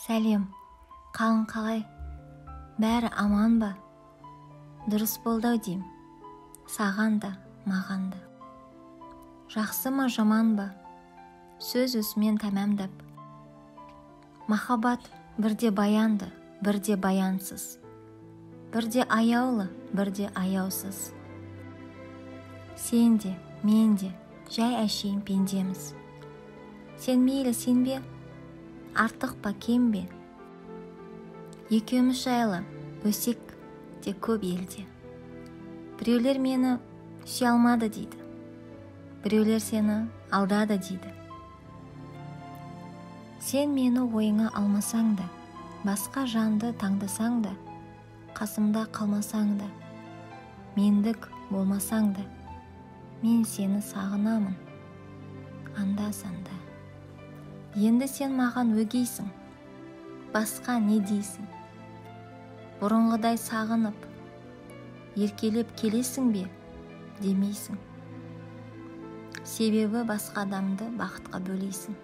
Сәлем, қалың қалай? Бәрі аман ба? Дұрыс болды дейм, саған да, маған да. Жақсы ма, жаман ба? Сөз осымен тәмамдап. Махаббат бірде баянды, бірде баянсыз. Бірде аяулы, бірде аяусыз. Сен де, мен де, жай әшейін пендеміз. Сен мейлі сенбе, артық па кем бе? Екеуміз жайлы өсек те көп елде. Біреулер мені сүйе алмады дейді. Біреулер сені алдады дейді. Сен мені ойыңа алмасаң да, басқа жанды таңдасаң да, қасымда қалмасаң да, мендік болмасаң да, мен сені сағынамын, анда-санда. Енді сен маған өгейсің, басқа не дейсің? Бұрынғыдай сағынып, еркелеп келесің бе, демейсің. Себебі басқа адамды бақытқа бөлейсің.